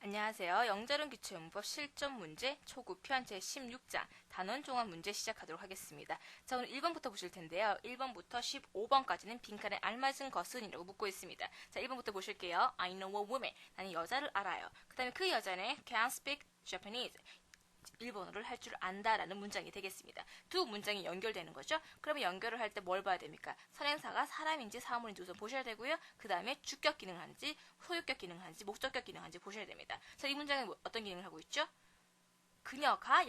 안녕하세요. 영재론 기초용법 실전 문제 초급편 제16장 단원 종합 문제 시작하도록 하겠습니다. 자, 오늘 1번부터 보실 텐데요. 1번부터 15번까지는 빈칸에 알맞은 것은 이라고 묻고 있습니다. 자, 1번부터 보실게요. I know a woman. 나는 여자를 알아요. 그 다음에 그 여자는 can speak Japanese. 일본어를 할 줄 안다라는 문장이 되겠습니다. 두 문장이 연결되는 거죠. 그러면 연결을 할 때 뭘 봐야 됩니까? 선행사가 사람인지 사물인지 우선 보셔야 되고요. 그 다음에 주격 기능을 하는지 소유격 기능을 하는지 목적격 기능을 하는지 보셔야 됩니다. 자, 이 문장은 어떤 기능을 하고 있죠? 그녀가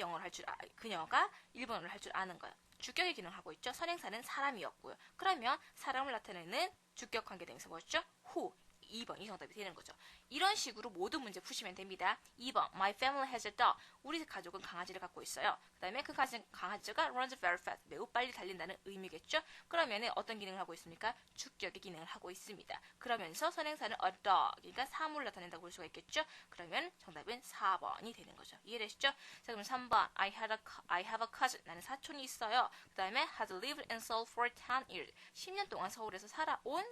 그녀가 일본어를 할 줄 아는 거예요. 주격의 기능을 하고 있죠. 선행사는 사람이었고요. 그러면 사람을 나타내는 주격 관계대명사 뭐였죠? who. 2번이 정답이 되는 거죠. 이런 식으로 모든 문제 푸시면 됩니다. 2번, My family has a dog. 우리 가족은 강아지를 갖고 있어요. 그 다음에 그 강아지가 runs very fast. 매우 빨리 달린다는 의미겠죠. 그러면 어떤 기능을 하고 있습니까? 주격의 기능을 하고 있습니다. 그러면서 선행사는 a dog. 그러니까 사물을 나타낸다고 볼 수가 있겠죠. 그러면 정답은 4번이 되는 거죠. 이해되시죠? 자, 그럼 3번, I have a cousin. 나는 사촌이 있어요. 그 다음에 has lived in Seoul for 10 years. 10년 동안 서울에서 살아온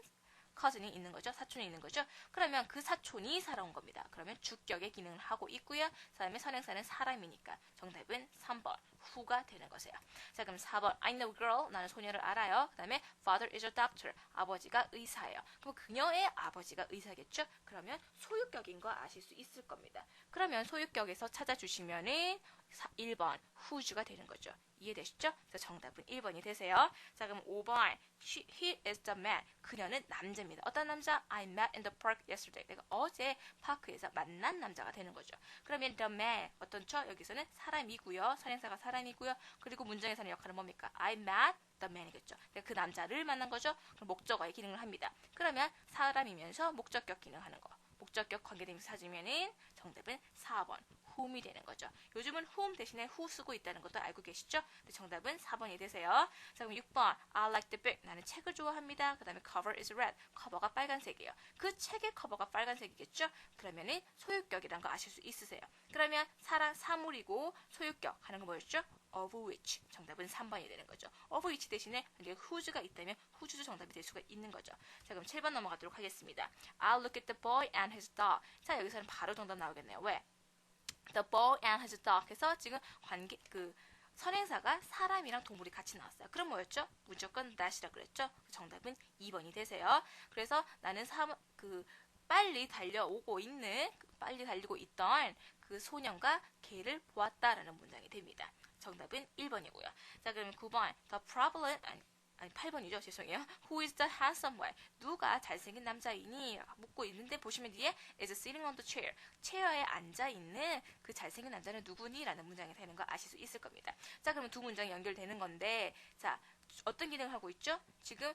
cousin이 있는 거죠. 사촌이 있는 거죠. 그러면 그 사촌이 살아온 겁니다. 그러면 주격의 기능을 하고 있고요. 그 다음에 선행사는 사람이니까 정답은 3번 who가 되는 거세요. 자, 그럼 4번 I know a girl. 나는 소녀를 알아요. 그 다음에 father is a doctor. 아버지가 의사예요. 그럼 그녀의 아버지가 의사겠죠. 그러면 소유격인 거 아실 수 있을 겁니다. 그러면 소유격에서 찾아주시면은 1번 who's가 되는 거죠. 이해되시죠? 그래서 정답은 1번이 되세요. 자, 그럼 5번 he is the man. 그녀는 남자입니다. 어떤 남자? I met in the park yesterday. 내가 어제 파크에서 만난 남자가 되는 거죠. 그러면 the man 어떤 čo? 여기서는 사람이고요. 선행사가 사람이고요. 그리고 문장에서 하는 역할은 뭡니까? I met the man이겠죠. 내가 그 남자를 만난 거죠. 그럼 목적어의 기능을 합니다. 그러면 사람이면서 목적격 기능하는 거. 목적격 관계대명사 찾으면은 정답은 4번 whom이 되는 거죠. 요즘은 whom 대신에 who 쓰고 있다는 것도 알고 계시죠? 근데 정답은 4번이 되세요. 자, 그럼 6번 I like the book. 나는 책을 좋아합니다. 그 다음에 cover is red. 커버가 빨간색이에요. 그 책의 커버가 빨간색이겠죠? 그러면은 소유격이란 거 아실 수 있으세요. 그러면 사물이고 소유격 하는 거 뭐였죠? of which. 정답은 3번이 되는 거죠. of which 대신에 who's가 있다면 who's 정답이 될 수가 있는 거죠. 자, 그럼 7번 넘어가도록 하겠습니다. I'll look at the boy and his dog. 자, 여기서는 바로 정답 나오겠네요. 왜? The boy and his dog 해서 지금 선행사가 사람이랑 동물이 같이 나왔어요. 그럼 뭐였죠? 무조건 that이라 그랬죠? 정답은 2번이 되세요. 그래서 나는 빨리 달리고 있던 그 소년과 개를 보았다라는 문장이 됩니다. 정답은 1번이고요. 자, 그러면 9번 The problem 아니 8번이죠. 죄송해요. Who is the handsome boy? 누가 잘생긴 남자이니? 묻고 있는데 보시면 뒤에 is sitting on the chair. 체어에 앉아있는 그 잘생긴 남자는 누구니? 라는 문장이 되는 거 아실 수 있을 겁니다. 자, 그러면 두 문장이 연결되는 건데 자, 어떤 기능을 하고 있죠? 지금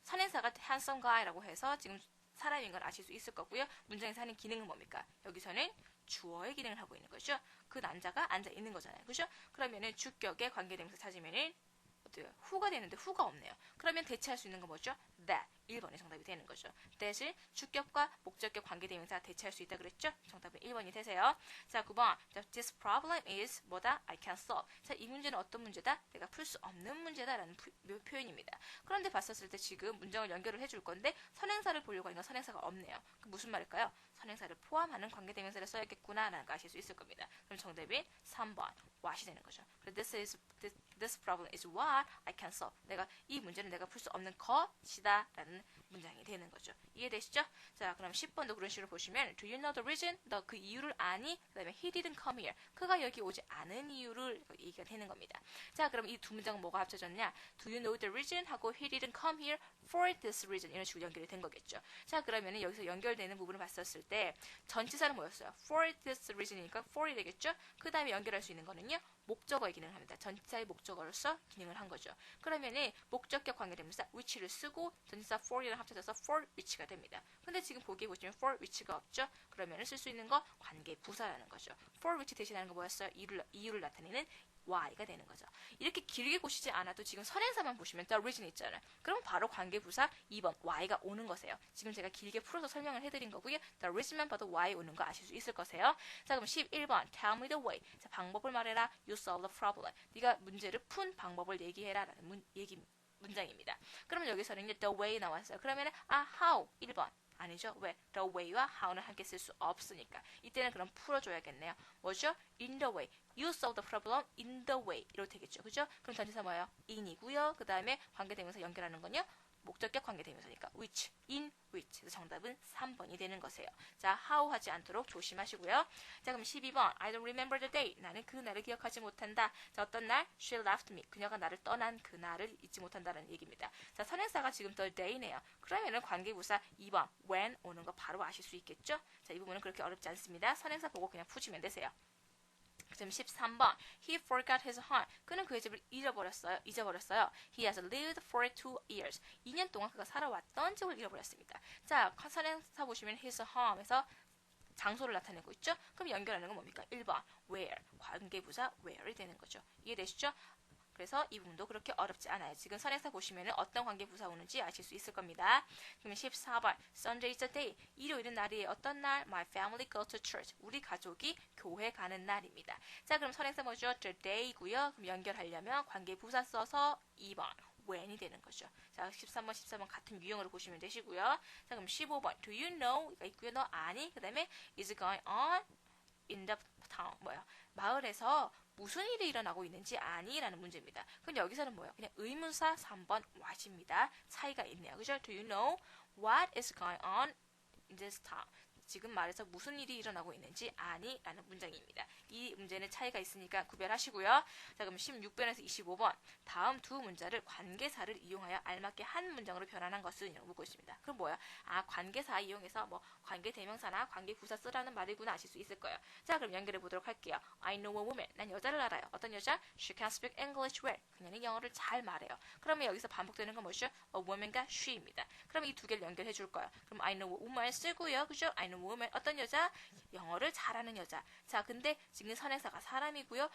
선행사가 handsome guy라고 해서 지금 사람인 걸 아실 수 있을 거고요. 문장에서 하는 기능은 뭡니까? 여기서는 주어의 기능을 하고 있는 거죠. 그 남자가 앉아있는 거잖아요. 그죠? 그러면은 주격의 관계대명사 찾으면은 who가 되는데 who가 없네요. 그러면 대체할 수 있는 건 뭐죠? that. 1번이 정답이 되는 거죠. that을 주격과 목적격 관계대명사 대체할 수 있다 그랬죠? 정답은 1번이 되세요. 자, 9번. This problem is 뭐다? I can solve. 자, 이 문제는 어떤 문제다? 내가 풀 수 없는 문제다라는 표현입니다. 그런데 봤었을 때 지금 문장을 연결을 해줄 건데 선행사를 보려고 하니까 선행사가 없네요. 그럼 무슨 말일까요? 선행사를 포함하는 관계대명사를 써야겠구나 라는 거 아실 수 있을 겁니다. 그럼 정답이 3번 what이 되는 거죠. This problem is what I can solve. 이 문제는 내가 풀 수 없는 것이다 라는 문장이 되는 거죠. 이해되시죠? 자, 그럼 10번도 그런 식으로 보시면 Do you know the reason? 너 그 이유를 아니? 그 다음에 He didn't come here. 그가 여기 오지 않은 이유를 얘기가 되는 겁니다. 자, 그럼 이 두 문장은 뭐가 합쳐졌냐? Do you know the reason? 하고 He didn't come here for this reason. 이런 식으로 연결이 된 거겠죠. 자, 그러면 여기서 연결되는 부분을 봤었을 때 전치사는 뭐였어요? For this reason이니까 for이 되겠죠? 그 다음에 연결할 수 있는 거는요? 목적어의 기능을 합니다. 전치사의 목적어로서 기능을 한 거죠. 그러면은 목적격 관계대명사 which를 쓰고 전치사 for이랑 합쳐져서 for which가 됩니다. 근데 지금 보기에 보시면 for which가 없죠? 그러면은 쓸 수 있는 거 관계 부사라는 거죠. for which 대신하는 거 뭐였어요? 이유를 나타내는 why가 되는 거죠. 이렇게 길게 보시지 않아도 지금 선행사만 보시면 the reason 있잖아요. 그럼 바로 관계부사 2번 why가 오는 거세요. 지금 제가 길게 풀어서 설명을 해드린 거고요. the reason만 봐도 why 오는 거 아실 수 있을 거세요. 자, 그럼 11번 tell me the way. 자, 방법을 말해라. You solve the problem. 네가 문제를 푼 방법을 얘기해라 라는 문장입니다. 그러면 여기서는 the way 나왔어요. 그러면 how 1번 아니죠. 왜? the way와 how는 함께 쓸 수 없으니까. 이때는 그럼 풀어줘야겠네요. 뭐죠? in the way. You solve the problem in the way. 이렇게 되겠죠. 그죠? 그럼 전치사 뭐예요? in이고요. 그 다음에 관계대명사 연결하는 건요. 목적격 관계대명사니까 which, in which. 그래서 정답은 3번이 되는 것이에요. 자, how 하지 않도록 조심하시고요. 자, 그럼 12번. I don't remember the day. 나는 그 날을 기억하지 못한다. 자, 어떤 날? She left me. 그녀가 나를 떠난 그 날을 잊지 못한다는 얘기입니다. 자, 선행사가 지금 the day네요. 그러면은 관계부사 2번 when 오는 거 바로 아실 수 있겠죠? 자, 이 부분은 그렇게 어렵지 않습니다. 선행사 보고 그냥 푸시면 되세요. 그럼 13번. He forgot his home. 그는 그의 집을 잊어버렸어요. He has lived for 2 years. 2년 동안 그가 살아왔던 집을 잃어버렸습니다. 자, 선행사 보시면 his home에서 장소를 나타내고 있죠? 그럼 연결하는 건 뭡니까? 1번. where. 관계부사 where이 되는 거죠. 이해되시죠? 그래서 이 부분도 그렇게 어렵지 않아요. 지금 선행사 보시면 어떤 관계부사 오는지 아실 수 있을 겁니다. 그러면 14번. Sunday is a day. 일요일은 날이에요. 어떤 날? My family go to church. 우리 가족이 교회 가는 날입니다. 자, 그럼 선행사 뭐죠? The day고요. 그럼 연결하려면 관계부사 써서 2번. when이 되는 거죠. 자, 13번, 14번 같은 유형으로 보시면 되시고요. 자, 그럼 15번. Do you know? 가 있고요. 너 아니? 그 다음에 is going on in the town. 뭐야? 마을에서 무슨 일이 일어나고 있는지 아니? 라는 문제입니다. 그럼 여기서는 뭐예요? 그냥 의문사 3번 what입니다. 차이가 있네요. 그죠? Do you know what is going on in this town? 지금 말해서 무슨 일이 일어나고 있는지 아니? 라는 문장입니다. 이 문제는 차이가 있으니까 구별하시고요. 자, 그럼 16번에서 25번. 다음 두 문자를 관계사를 이용하여 알맞게 한 문장으로 변환한 것은 이라고 묻고 있습니다. 그럼 뭐야? 아, 관계사 이용해서 뭐 관계대명사나 관계부사 쓰라는 말이구나 아실 수 있을 거예요. 자, 그럼 연결해 보도록 할게요. I know a woman. 난 여자를 알아요. 어떤 여자? She can speak English well. 그녀는 영어를 잘 말해요. 그러면 여기서 반복되는 건 뭐죠? A woman과 she입니다. 그럼 이 두 개를 연결해 줄 거예요. 그럼 I know a woman 쓰고요. 그죠? I know a woman. 어떤 여자? 영어를 잘하는 여자. 자, 근데 지금 선행사가 사람이고요.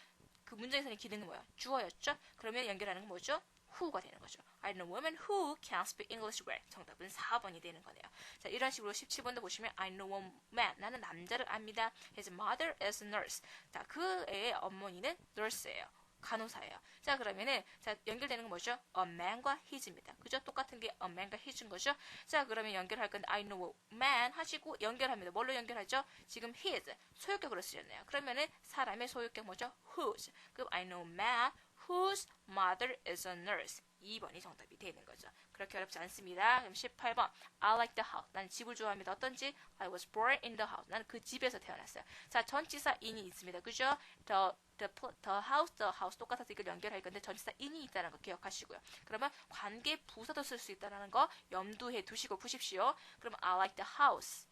그 문장에서는 기능은 뭐예요? 주어였죠? 그러면 연결하는 건 뭐죠? who가 되는 거죠. I know a woman who can speak English well. 정답은 4번이 되는 거네요. 자, 이런 식으로 17번도 보시면 I know a man. 나는 남자를 압니다. His mother is a nurse. 자, 그의 어머니는 nurse예요. 간호사예요. 자, 그러면은 자, 연결되는 건 뭐죠? a man과 his입니다. 그죠? 똑같은 게 a man과 his인 거죠? 자, 그러면 연결할 건데 I know a man 하시고 연결합니다. 뭘로 연결하죠? 지금 his 소유격으로 쓰였네요. 그러면은 사람의 소유격 뭐죠? whose. 그럼 I know a man whose mother is a nurse. 2번이 정답이 되는 거죠. 그렇게 어렵지 않습니다. 그럼 18번. I like the house. 나는 집을 좋아합니다. 어떤지? I was born in the house. 나는 그 집에서 태어났어요. 자, 전치사 in이 있습니다. 그죠? the house 똑같아서 이걸 연결할 건데 전치사 in이 있다는 거 기억하시고요. 그러면 관계 부사도 쓸 수 있다는 거 염두에 두시고 푸십시오. 그럼 I like the house.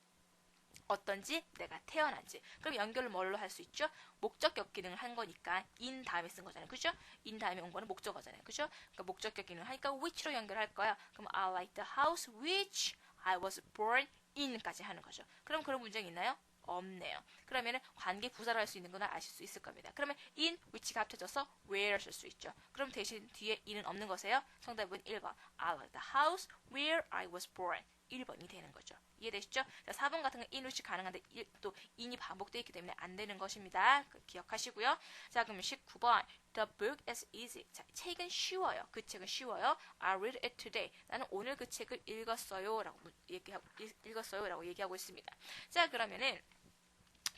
어떤지, 내가 태어난지. 그럼 연결을 뭘로 할 수 있죠? 목적격 기능을 한 거니까 in 다음에 쓴 거잖아요. 그죠? in 다음에 온 거는 목적어잖아요. 그죠? 그러니까 목적격 기능을 하니까 which로 연결할 거야. 그럼 I like the house which I was born in까지 하는 거죠. 그럼 그런 문장이 있나요? 없네요. 그러면은 관계 부사로 할 수 있는 거는 아실 수 있을 겁니다. 그러면 in which가 합쳐져서 where 쓸 수 있죠. 그럼 대신 뒤에 in은 없는 거세요? 정답은 1번. I like the house where I was born. 1번이 되는 거죠. 이해되시죠? 자, 4번 같은 건 in which 가능한데 또 in이 반복되어 있기 때문에 안 되는 것입니다. 기억하시고요. 자, 그럼 19번. The book is easy. 자, 책은 쉬워요. 그 책은 쉬워요. I read it today. 나는 오늘 그 책을 읽었어요. 라고 얘기하고 있습니다. 자, 그러면은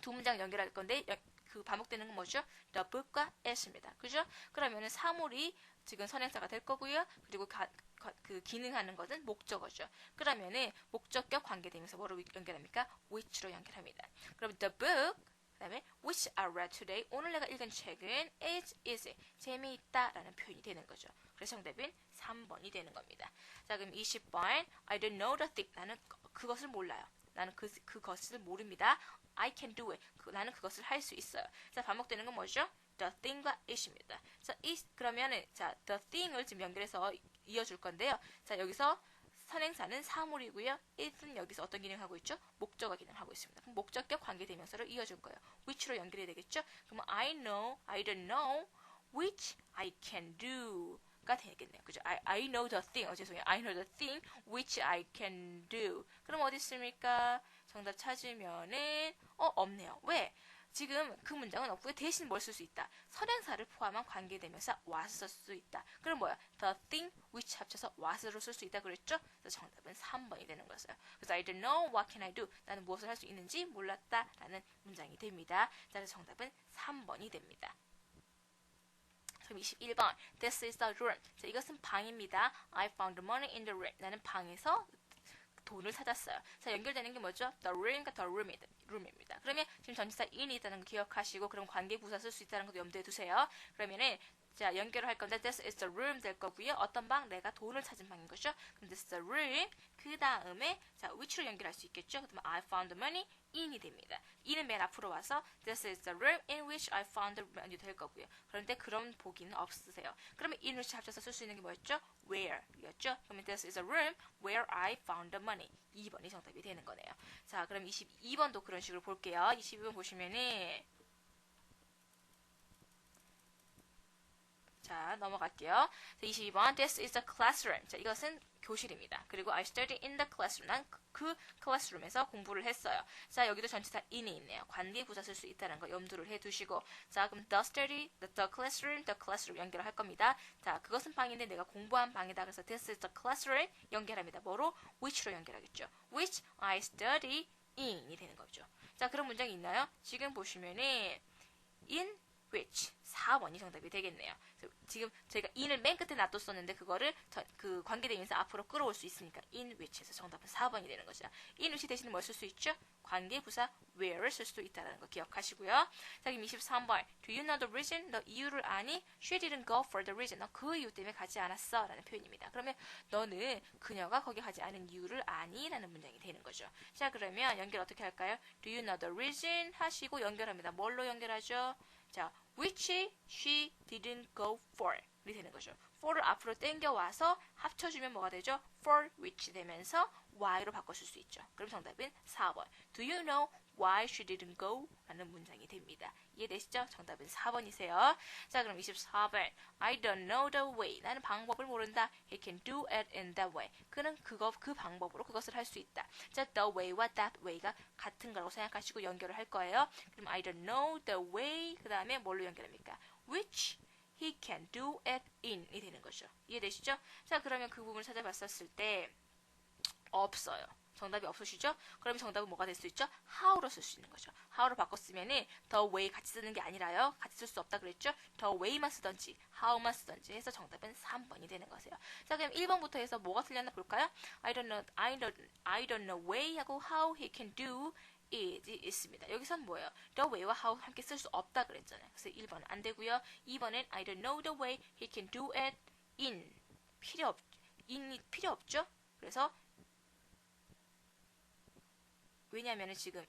두 문장 연결할 건데 그 반복되는 건 뭐죠? The book과 is입니다. 그죠? 그러면은 사물이 지금 선행사가 될 거고요. 그리고 그 기능하는 것은 목적어죠. 그러면은 목적격 관계되면서 뭐로 연결합니까? which로 연결합니다. 그럼 the book 그 다음에 which I read today 오늘 내가 읽은 책은 is easy 재미있다 라는 표현이 되는 거죠. 그래서 정답은 3번이 되는 겁니다. 자, 그럼 20번 I don't know the thing 나는 그것을 몰라요. 나는 그것을 모릅니다. I can do it. 나는 그것을 할 수 있어요. 자, 반복되는 건 뭐죠? The thing과 it입니다. 자, 그러면은 자, the thing을 지금 연결해서 이어줄 건데요. 자, 여기서 선행사는 사물이고요. it은 여기서 어떤 기능을 하고 있죠? 목적어 기능을 하고 있습니다. 그럼 목적격 관계대명사를 이어줄 거예요. which로 연결이 되겠죠? 그럼 I don't know which I can do. 가 되겠네요. 그죠? I know the thing. 죄송해요. I know the thing which I can do. 그럼 어디 있습니까? 정답 찾으면은 없네요. 왜? 지금 그 문장은 없고요. 대신 뭘 쓸 수 있다. 선행사를 포함한 관계대명사 what을 쓸 수 있다. 그럼 뭐야? The thing which 합쳐서 what으로 쓸 수 있다 그랬죠? 그래서 정답은 3번이 되는 거였어요. 그래서 I don't know what can I do. 나는 무엇을 할 수 있는지 몰랐다 라는 문장이 됩니다. 자, 그래서 정답은 3번이 됩니다. 그럼 21번 This is the room. 자, 이것은 방입니다. I found money in the room. 나는 방에서 돈을 찾았어요. 자, 연결되는 게 뭐죠? The room과 the room입니다. 그러면 지금 전치사 in이 있다는 거 기억하시고 그럼 관계부사 쓸 수 있다는 것도 염두에 두세요. 그러면은 자, 연결을 할 건데 this is the room 될 거고요. 어떤 방? 내가 돈을 찾은 방인 거죠. 그럼 this is the room. 그 다음에 자, which로 연결할 수 있겠죠. 그러면 I found money in이 됩니다. in은 맨 앞으로 와서 this is the room in which I found the money 될 거고요. 그런데 그런 보기는 없으세요. 그러면 in which 합쳐서 쓸 수 있는 게 뭐였죠? where였죠. 그러면 this is a room where I found the money. 2번이 정답이 되는 거네요. 자, 그럼 22번도 그런 식으로 볼게요. 22번 보시면은 자, 넘어갈게요. 자, 22번 This is the classroom. 자, 이것은 교실입니다. 그리고 I studied in the classroom. 난 그 클래스룸에서 공부를 했어요. 자, 여기도 전치사 in이 있네요. 관계부사 쓸 수 있다는 거 염두를 해두시고 자, 그럼 the study, the classroom 연결을 할 겁니다. 자, 그것은 방인데 내가 공부한 방이다. 그래서 this is the classroom 연결합니다. 뭐로? which로 연결하겠죠. which I study in이 되는 거죠. 자, 그런 문장이 있나요? 지금 보시면은 in which 4번이 정답이 되겠네요. 지금 저희가 in을 맨 끝에 놔뒀었는데 그거를 그 관계대명사 앞으로 끌어올 수 있으니까 in which에서 정답은 4번이 되는 거죠. in which 대신에 뭘 쓸 수 있죠? 관계부사 where를 쓸 수 있다는 거 기억하시고요. 자, 그럼 23번 Do you know the reason? 너 이유를 아니? She didn't go for the reason. 너 그 이유 때문에 가지 않았어 라는 표현입니다. 그러면 너는 그녀가 거기 가지 않은 이유를 아니? 라는 문장이 되는 거죠. 자, 그러면 연결 어떻게 할까요? Do you know the reason? 하시고 연결합니다. 뭘로 연결하죠? 자, which she didn't go for 이 되는 거죠. for를 앞으로 당겨와서 합쳐주면 뭐가 되죠? for which 되면서 why로 바꿔줄 수 있죠. 그럼 정답은 4번. Do you know why she didn't go? 라는 문장이 됩니다. 이해되시죠? 정답은 4번이세요. 자, 그럼 24번. I don't know the way. 나는 방법을 모른다. He can do it in that way. 그는 그 방법으로 그것을 할 수 있다. 자, the way와 that way가 같은 거라고 생각하시고 연결을 할 거예요. 그럼 I don't know the way. 그 다음에 뭘로 연결합니까? Which he can do it in이 되는 거죠. 이해되시죠? 자, 그러면 그 부분을 찾아봤었을 때 없어요. 정답이 없으시죠? 그러면 정답은 뭐가 될 수 있죠? how로 쓸 수 있는 거죠. how로 바꿨으면은 the way 같이 쓰는 게 아니라요. 같이 쓸 수 없다 그랬죠? the way만 쓰던지 how만 쓰던지 해서 정답은 3번이 되는 거세요. 자, 그럼 1번부터 해서 뭐가 틀렸나 볼까요? I don't know way 하고 how he can do it 있습니다. 여기선 뭐예요? the way와 how 함께 쓸 수 없다 그랬잖아요. 그래서 1번은 안 되고요. 2번은 I don't know the way he can do it in이 필요 없죠? 그래서 왜냐하면 지금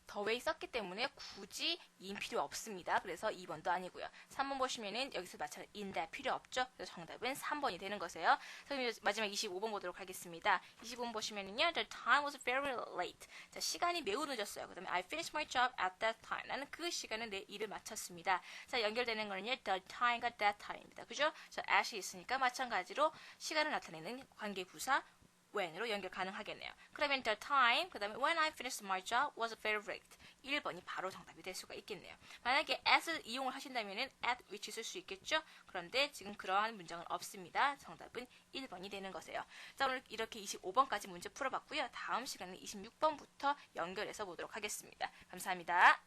the way 썼기 때문에 굳이 in 필요 없습니다. 그래서 2번도 아니고요. 3번 보시면은 여기서 마찬가지로 in that 필요 없죠. 그래서 정답은 3번이 되는 거세요. 그럼 마지막 25번 보도록 하겠습니다. 25번 보시면은요. The time was very late. 자, 시간이 매우 늦었어요. 그 다음에 I finished my job at that time. 나는 그 시간에 내 일을 마쳤습니다. 자, 연결되는 거는요. The time과 that time입니다. 그죠? 자, at이 있으니까 마찬가지로 시간을 나타내는 관계부사 when으로 연결 가능하겠네요. 그러면 the time, 그 다음에 when I finished my job was very late. 1번이 바로 정답이 될 수가 있겠네요. 만약에 at을 이용을 하신다면 at which 쓸 수 있겠죠? 그런데 지금 그러한 문장은 없습니다. 정답은 1번이 되는 거세요. 자, 오늘 이렇게 25번까지 문제 풀어봤고요. 다음 시간에 26번부터 연결해서 보도록 하겠습니다. 감사합니다.